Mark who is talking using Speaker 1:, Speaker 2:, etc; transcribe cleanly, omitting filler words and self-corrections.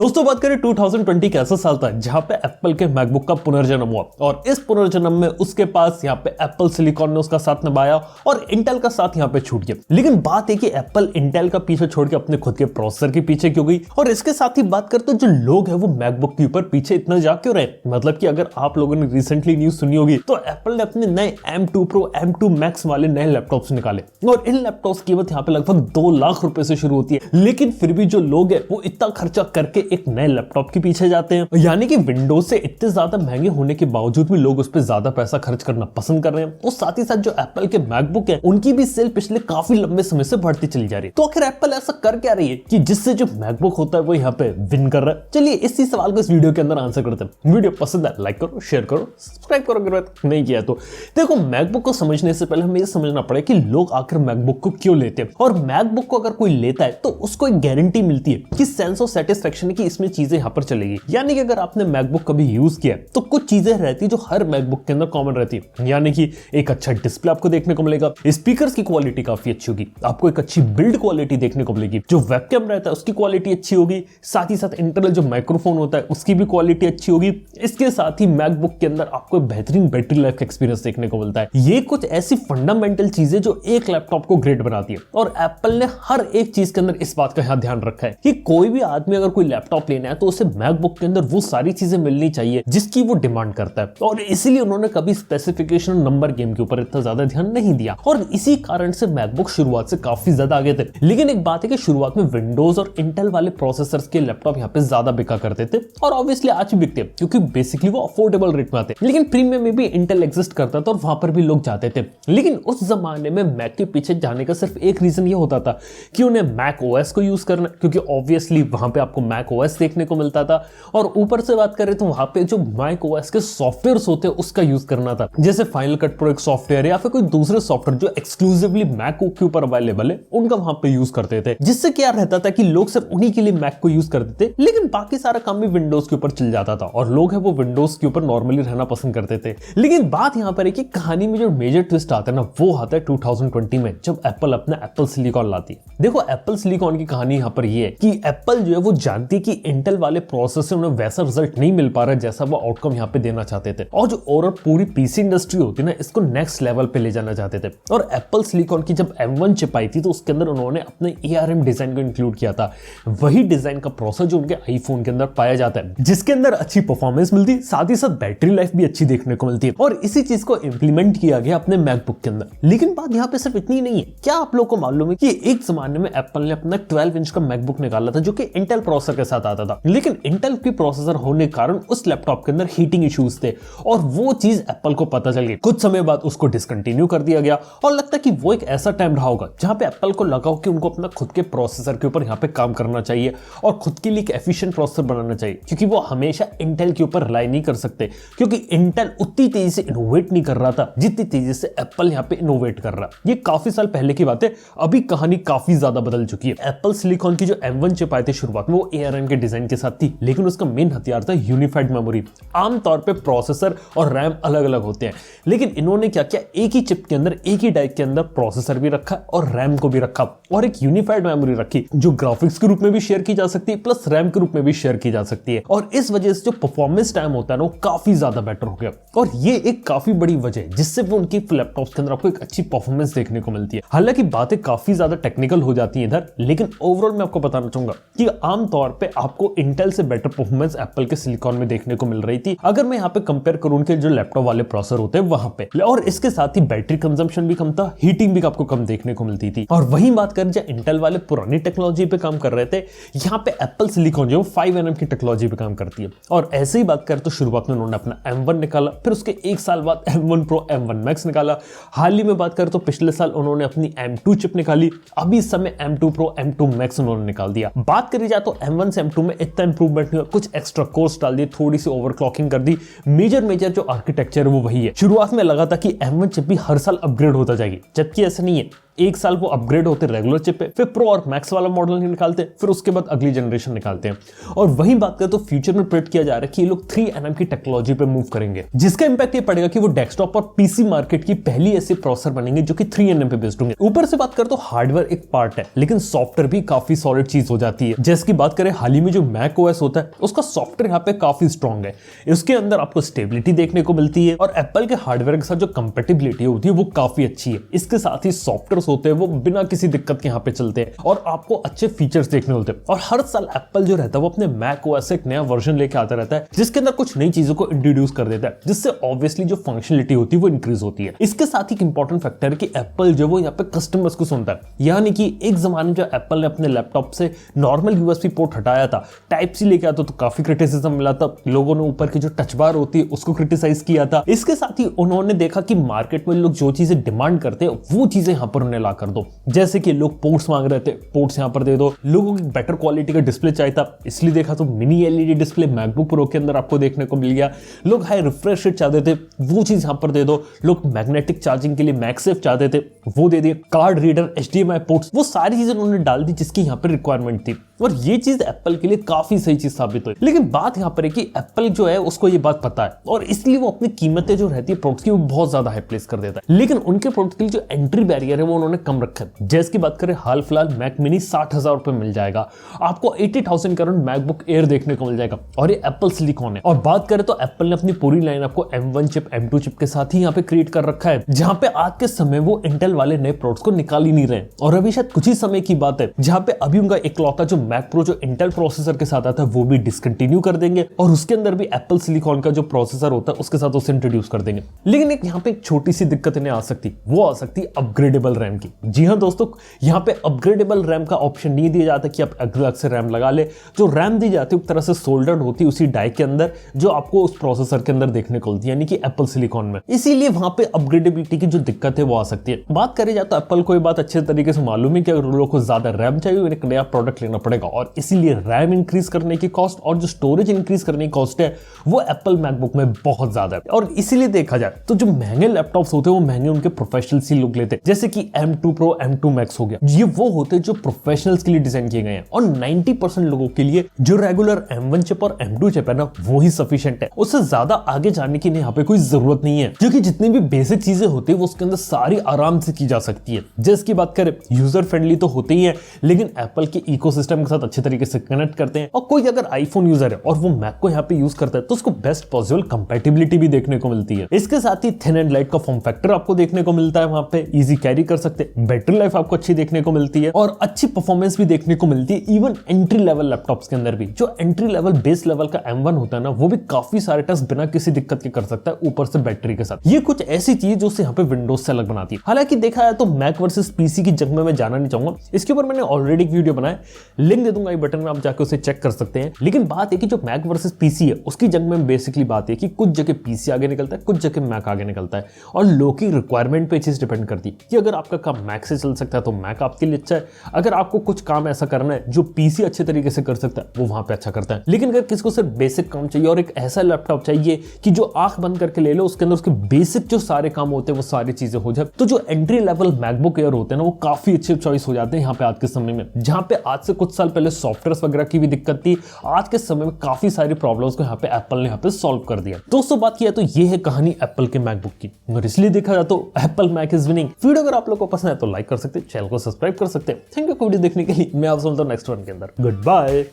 Speaker 1: दोस्तों बात करें 2020 का ऐसा साल था जहां पे एप्पल के मैकबुक का पुनर्जन्म हुआ और इस पुनर्जन्म में उसके पास यहाँ पे एप्पल सिलिकॉन ने उसका साथ निभाया और इंटेल का साथ यहाँ पे छूट गया। लेकिन बात है कि एप्पल इंटेल का पीछे छोड़ के अपने खुद के प्रोसेसर के पीछे क्यों गई, और इसके साथ ही बात करते जो लोग हैं वो मैकबुक के ऊपर पीछे इतना जा क्यों रहे। मतलब कि अगर आप लोगों ने रिसेंटली न्यूज सुनी होगी तो एप्पल ने अपने नए M2 Pro M2 Max वाले नए लैपटॉप्स निकाले और इन लैपटॉप्स की कीमत यहाँ पे लगभग 2 लाख रुपए से शुरू होती है। लेकिन फिर भी जो लोग हैं वो इतना खर्चा करके एक नए लैपटॉप के पीछे जाते हैं, यानी कि विंडोज से इतने ज्यादा महंगे होने के बावजूद भी लोग उस पर ज्यादा पैसा खर्च करना पसंद कर रहे हैं। और साथ ही साथ जो एप्पल के मैकबुक है उनकी भी सेल पिछले काफी लंबे समय से बढ़ती चली जा रही है। तो आखिर एप्पल ऐसा कर क्या रही है कि जिससे जो मैकबुक होता है वो यहाँ पे विन कर रहा है। चलिए इसी सवाल को इस वीडियो के अंदर आंसर करते हैं। वीडियो पसंद है लाइक करो, शेयर करो, सब्सक्राइब करो अगर नहीं किया तो। देखो, मैकबुक को समझने से पहले हमें यह समझना पड़ेगा कि लोग आखिर मैकबुक को क्यों लेते हैं। और मैकबुक को अगर कोई लेता है तो उसको एक गारंटी मिलती है कि सेंस ऑफ सेटिस्फेक्शन की इसमें चीजें यहाँ पर चलेगी। यानी कि अगर आपने मैकबुक कभी यूज किया तो कुछ चीजें रहती जो हर मैकबुक के अंदर कॉमन रहती है। यानी कि एक अच्छा डिस्प्ले आपको देखने को मिलेगा, स्पीकर्स की क्वालिटी काफी अच्छी होगी, आपको एक अच्छी बिल्ड क्वालिटी देखने को मिलेगी, जो वेबकैम रहता है उसकी क्वालिटी अच्छी होगी, साथ ही साथ इंटरनल जो माइक्रोफोन होता है उसकी भी क्वालिटी अच्छी होगी। इसके साथ ही मैकबुक के अंदर आपको बेहतरीन बैटरी लाइफ एक्सपीरियंस देखने को मिलता है। ये कुछ ऐसी फंडामेंटल चीजें जो एक लैपटॉप को ग्रेट बनाती है और एप्पल ने हर एक चीज के अंदर इस बात का ध्यान रखा है कि कोई भी आदमी अगर कोई लैपटॉप लेना है तो उसे मैकबुक के अंदर वो सारी चीजें मिलनी चाहिए जिसकी वो डिमांड करता है। और इसीलिए उन्होंने कभी स्पेसिफिकेशन नंबर गेम के ऊपर इतना ज्यादा ध्यान नहीं दिया और इसी कारण से मैकबुक शुरुआत से काफी ज्यादा आगे थे। लेकिन एक बात है कि शुरुआत में विंडोज और इंटेल वाले प्रोसेसर्स के लैपटॉप यहाँ पे ज्यादा बिका करते थे और ऑब्वियसली आज भी बिकते हैं क्योंकि बेसिकली वो अफोर्डेबल रेट में आते। लेकिन प्रीमियम में भी इंटेल एग्जिस्ट करता था और वहां पर भी लोग जाते थे। लेकिन उस जमाने में मैक के पीछे जाने का सिर्फ एक रीजन ये होता था कि उन्हें मैक ओएस को यूज करना, क्योंकि ऑब्वियसली वहां पे आपको मैक ओएस देखने को मिलता था। और ऊपर से बात करें तो वहां पे जो मैक ओएस के सॉफ्टवेयर्स होते हैं उसका यूज करना था, जैसे फाइनल कट प्रो एक सॉफ्टवेयर या फिर कोई दूसरे सॉफ्टवेयर जो एक्सक्लूसिवली मैक के ऊपर अवेलेबल है उनका वहां पे यूज करते थे। जिससे क्या रहता था कि लोग सिर्फ उन्हीं के लिए मैक को यूज करते थे, लेकिन बाकी सारा काम भी विंडोज के ऊपर चल जाता था और लोग है वो विंडोज के ऊपर नॉर्मली रहना पसंद करते थे। लेकिन बात यहां पर है कि कहानी में जो मेजर ट्विस्ट आता है ना वो आता है 2020 में जब एप्पल अपना एप्पल सिलिकॉन लाती है। देखो, एप्पल सिलिकॉन की कहानी यहां पर ये है कि एप्पल जो है वो जानती है कि इंटेल वाले प्रोसेसर से उन्हें वैसा रिजल्ट नहीं मिल पा रहा जैसा वो आउटकम यहाँ पे देना चाहते थे और जो ओवरऑल पूरी पीसी इंडस्ट्री होती है ना इसको नेक्स्ट लेवल पे ले जाना चाहते थे। और एप्पल सिलिकॉन की जब M1 चिप आई थी तो उसके अंदर उन्होंने अपने ARM डिजाइन को इंक्लूड किया था, वही डिजाइन का प्रोसेसर जो उनके आईफोन के अंदर पाया जाता है, जिसके अंदर अच्छी परफॉर्मेंस मिलती है, साथ ही साथ बैटरी लाइफ भी अच्छी देखने को मिलती है। और इसी चीज को इंप्लीमेंट किया गया अपने मैकबुक के अंदर। लेकिन बात यहाँ पे सिर्फ इतनी नहीं है। क्या आप लोग को मालूम है कि एक जमाने में एप्पल ने अपना 12 इंच का मैकबुक निकाला था जो कि इंटेल प्रोसेसर के साथ आता था, लेकिन इंटेल की प्रोसेसर होने के कारण उस लैपटॉप के अंदर हीटिंग इश्यूज थे और वो चीज एप्पल को पता चल गई। कुछ समय बाद उसको डिसकंटिन्यू कर दिया गया और लगता है कि वो एक ऐसा टाइम रहा होगा जहां पे एप्पल को लगा हो कि उनको अपना खुद के प्रोसेसर के ऊपर यहाँ पे काम करना चाहिए और खुद के लिए एक एफिशिएंट प्रोसेसर बनाना चाहिए, क्योंकि वो हमेशा इंटेल के ऊपर रिलाई नहीं कर सकते, क्योंकि इंटेल उतनी तेजी से इनोवेट नहीं कर रहा था जितनी तेजी से एप्पल यहाँ पे इनोवेट कर रहा है। ये काफी साल पहले की बात है, अभी कहानी काफी ज्यादा बदल चुकी है। एप्पल सिलिकॉन की जो M1 चिप आई थी शुरुआत में वो ARM के डिजाइन के साथ थी, लेकिन उसका मेन हथियार था यूनिफाइड मेमोरी। आमतौर पे प्रोसेसर और रैम अलग अलग होते हैं, लेकिन इन्होंने क्या किया, एक ही चिप के अंदर एक ही डाइस के अंदर प्रोसेसर भी रखा और रैम को भी रखा और एक यूनिफाइड मेमोरी रखी जो ग्राफिक्स के रूप में भी शेयर की जा सकती है प्लस रैम के रूप में भी शेयर की जा सकती है। और इस वजह से जो परफॉर्मेंस टाइम होता है ना वो काफी ज्यादा बेटर हो गया और ये एक काफी बड़ी वजह है जिससे वो उनकी लैपटॉप्स के अंदर आपको एक अच्छी परफॉर्मेंस देखने को मिलती है। हालांकि बातें काफी ज्यादा टेक्निकल हो जाती है इधर, लेकिन ओवरऑल मैं आपको बताना चाहूंगा कि आमतौर पे आपको इंटेल से बेटर परफॉर्मेंस एप्पल के सिलिकॉन में देखने को मिल रही थी अगर मैं यहाँ पे कंपेयर करूं उनके जो लैपटॉप वाले प्रोसेसर होते हैं वहां पे। और इसके साथ ही बैटरी कंजम्पशन भी कम था, हीटिंग भी आपको कम देखने को मिलती थी। और वही बात करें जो इंटेल वाले पुरानी टेक्नोलॉजी पे काम कर रहे थे, यहाँ पे एप्पल सिलिकॉन जो 5nm की टेक्नोलॉजी पे काम करती है। और ऐसे ही बात करें तो शुरुआत में उन्होंने अपना M1 निकाला, फिर उसके एक साल बाद M1 Pro M1 Max निकाला। हाल ही में बात करें तो पिछले साल उन्होंने अपनी M2 चिप निकाली, अभी इस समय M2 Pro M2 Max उन्होंने निकाल दिया। बात करी जाए तो M1 से M2 में इतना इंप्रूवमेंट नहीं हुआ, कुछ एक्स्ट्रा कोर्स डाल दिए, थोड़ी सी ओवरक्लॉकिंग कर दी, मेजर जो आर्किटेक्चर है वो वही है। शुरुआत में लगा था कि M1 चिप भी हर साल अपग्रेड होता जाएगी, जबकि ऐसा नहीं है। एक साल वो अपग्रेड होते रेगुलर चिप पे, फिर प्रो और मैक्स वाला मॉडल निकालते हैं, फिर उसके बाद अगली जनरेशन निकालते हैं। और वही बात करें तो फ्यूचर में प्रेडिक्ट किया जा रहा है कि ये लोग 3nm की टेक्नोलॉजी पे मूव करेंगे, जिसका इंपैक्ट ये पड़ेगा कि वो डेस्कटॉप और पीसी मार्केट की पहली ऐसे प्रोसेसर बनेंगे जो कि 3nm पे बेस्ड होंगे। ऊपर से बात करें तो हार्डवेयर एक पार्ट है, लेकिन सॉफ्टवेयर भी काफी सॉलिड चीज हो जाती है। जैसे की बात करें हाल ही में जो मैक ओएस होता है उसका सॉफ्टवेयर यहाँ पे काफी स्ट्रॉन्ग है, उसके अंदर आपको स्टेबिलिटी देखने को मिलती है और एप्पल के हार्डवेयर के साथ जो कंपेटिबिलिटी होती है वो काफी अच्छी है। इसके साथ ही सॉफ्टवेयर होते हैं वो बिना किसी दिक्कत के यहाँ पे चलते हैं और आपको अच्छे फीचर्स देखने मिलते हैं। और हर साल एप्पल जो रहता है वो अपने मैक ओएस से एक नया वर्जन लेके आता रहता है, जिसके अंदर कुछ नई चीजों को इंट्रोड्यूस कर देता है, जिससे ऑब्वियसली जो फंक्शनलिटी होती है वो इंक्रीज होती है। इसके साथ ही एक इंपॉर्टेंट फैक्टर है कि एप्पल जो वो यहाँ पे कस्टमर्स को सुनता है, यानी कि एक जमाने में जो एप्पल ने अपने लैपटॉप से नॉर्मल यूएसबी पोर्ट हटाया था, टाइप सी लेके आता तो काफी क्रिटिसिज्म मिला था, लोगों ने ऊपर की जो टच बार होती है उसको क्रिटिसाइज किया था। इसके साथ ही उन्होंने देखा कि मार्केट में लोग जो चीजें डिमांड करते हैं वो चीजें यहाँ पर उन्हें ला कर दो, जैसे कि लोग पोर्ट्स मांग रहे थे, पोर्ट्स यहाँ पर दे दो, लोगों की बेटर क्वालिटी का डिस्प्ले चाहिए था, इसलिए देखा तो mini LED display MacBook pro के अंदर आपको देखने को मिल गया। लोग हाई रिफ्रेश रेट चाहते थे, वो चीज यहाँ पर दे दो, लोग मैग्नेटिक चार्जिंग के लिए मैगसेफ चाहते थे, वो दे दिए, कार्ड रीडर, HDMI पोर्ट्स, वो सारी चीजें उन्होंने डाल दी जिसकी यहाँ पर रिक्वायरमेंट थी और ये चीज एप्पल के लिए काफी सही चीज साबित हुई। लेकिन बात यहाँ पर है कि एप्पल जो है उसको ये बात पता है और इसलिए वो अपनी कीमतें जो रहती है प्रोडक्ट्स की वो बहुत ज्यादा हाई प्लेस कर देता है, लेकिन उनके प्रोडक्ट के लिए जो एंट्री बैरियर है वो उन्होंने कम रखा है। जैसे की बात करें हाल फिलहाल मैक मिनी 60,000 रुपए मिल जाएगा, आपको 80,000 का मैकबुक एयर देखने को मिल जाएगा और ये एप्पल सिलिकॉन है। और बात करें तो एप्पल ने अपनी पूरी लाइन आपको M1 चिप, M2 चिप के साथ ही यहाँ पे क्रिएट कर रखा है, जहां पे आज के समय वो इंटेल वाले नए प्रोडक्ट्स को निकाल ही नहीं रहे। और अभी शायद कुछ ही समय की बात है जहां पे अभी उनका इकलौता जो मैक प्रो जो इंटेल प्रोसेसर के साथ आता है वो भी डिसकंटिन्यू कर देंगे और उसके अंदर भी एप्पल सिलिकॉन का जो प्रोसेसर होता है उसके साथ उसे इंट्रोड्यूस कर देंगे। लेकिन एक यहाँ पे एक छोटी सी दिक्कत इन्हें आ सकती, वो आ सकती है अपग्रेडेबल रैम की। जी हाँ दोस्तों, यहाँ पे अपग्रेडेबल रैम का ऑप्शन नहीं दिया जाता कि आप अलग से रैम लगा ले। जो रैम दी जाती है एक तरह से सोल्डर्ड होती है उसी डाई के अंदर जो आपको उस प्रोसेसर के अंदर देखने को मिलती है, यानी कि एप्पल सिलिकॉन में। इसीलिए वहां पे अपग्रेडेबिलिटी की जो दिक्कत है वो आ सकती है। बात करी जाए तो एप्पल को ये बात अच्छे तरीके से मालूम है कि अगर लोगों को ज्यादा रैम चाहिए उन्हें एक नया प्रोडक्ट लेना पड़ेगा और इसीलिए रैम इंक्रीज करने की कॉस्ट और जो स्टोरेज इंक्रीज करने की कॉस्ट है वो एप्पल मैकबुक में बहुत ज्यादा है। और इसीलिए देखा जाए तो जो महंगे लैपटॉप्स होते हैं वो महंगे उनके प्रोफेशनल्स ही लोग लेते हैं, जैसे कि M2 Pro, M2 Max हो गया, ये वो होते हैं जो प्रोफेशनल्स के लिए डिजाइन किए गए हैं और 90% लोगों के लिए जो रेगुलर M1 चिप और M2 चिप है ना वो ही सफिशिएंट है, उससे ज्यादा आगे जाने की यहाँ पे कोई जरूरत नहीं है, क्योंकि जितनी भी बेसिक चीजें होती है वो उसके अंदर सारी आराम से की जा सकती है। जिसकी बात करें यूजर फ्रेंडली तो होते ही है, लेकिन एप्पल के इकोसिस्टम के साथ अच्छे तरीके से कनेक्ट करते हैं और कोई अगर आईफोन यूजर है और वो मैक को यहाँ पे यूज करता है तो उसको बेस्ट पॉसिबल कंपैटिबिलिटी भी देखने को मिलती है। इसके साथ ही थिन एंड लाइट का फॉर्म फैक्टर आपको देखने को मिलता है, वहां पे इजी कैरी कर सकते हैं, बैटरी लाइफ आपको अच्छी देखने को मिलती है और अच्छी परफॉर्मेंस भी देखने को मिलती है। इवन एंट्री लेवल लैपटॉप्स के अंदर भी जो एंट्री लेवल बेस लेवल का M1 होता है ना वो भी काफी सारे टास्क बिना किसी दिक्कत के कर सकता है, ऊपर से बैटरी के साथ। ये कुछ ऐसी चीज जो यहाँ पे विंडोज से अलग बनाती है। हालांकि देखा है तो मैक वर्सेस पीसी की जंग में मैं जाना नहीं चाहूंगा, इसके ऊपर मैंने ऑलरेडी एक वीडियो बनाया, लिंक दे दूंगा आई बटन में, आप जाकर उसे चेक कर सकते हैं। लेकिन बात है कि जो मैक वर्सेस पीसी है उसकी जंग में बेसिकली बात है कि कुछ जगह पीसी आगे निकलता है, कुछ जगह मैक आगे निकलता है और लोगों की रिक्वायरमेंट पे चीज डिपेंड करती है कि अगर आपका काम मैक से चल सकता है तो मैक आपके लिए अच्छा है, अगर आपको कुछ काम ऐसा करना है जो पीसी अच्छे तरीके से कर सकता है वो वहां पे अच्छा करता है। लेकिन अगर किसी को सिर्फ बेसिक काम चाहिए और एक ऐसा लैपटॉप चाहिए कि जो आंख बंद करके ले लो, उसके अंदर उसके बेसिक जो सारे काम होते हैं वो सारी चीजें हो जाए, तो जो एंट्री लेवल मैकबुक एयर होते हैं ना वो काफी अच्छे चॉइस हो जाते हैं यहाँ पे आज के समय में। जहां पे आज से कुछ साल पहले सॉफ्टवेयर वगैरह की भी दिक्कत थी, आज के समय में काफी सारी प्रॉब्लम्स को यहाँ पे एप्पल ने यहाँ पे सॉल्व कर दिया। दोस्तों बात किया तो ये है कहानी एप्पल के मैकबुक की, और इसलिए देखा जाए तो Apple Mac is winning. Video अगर आप लोगों को पसंद है तो लाइक कर सकते हैं, चैनल को सब्सक्राइब कर सकते हैं। थैंक यू वीडियो देखने के लिए, मैं आपसे मिलता हूं नेक्स्ट वन के अंदर। Good bye.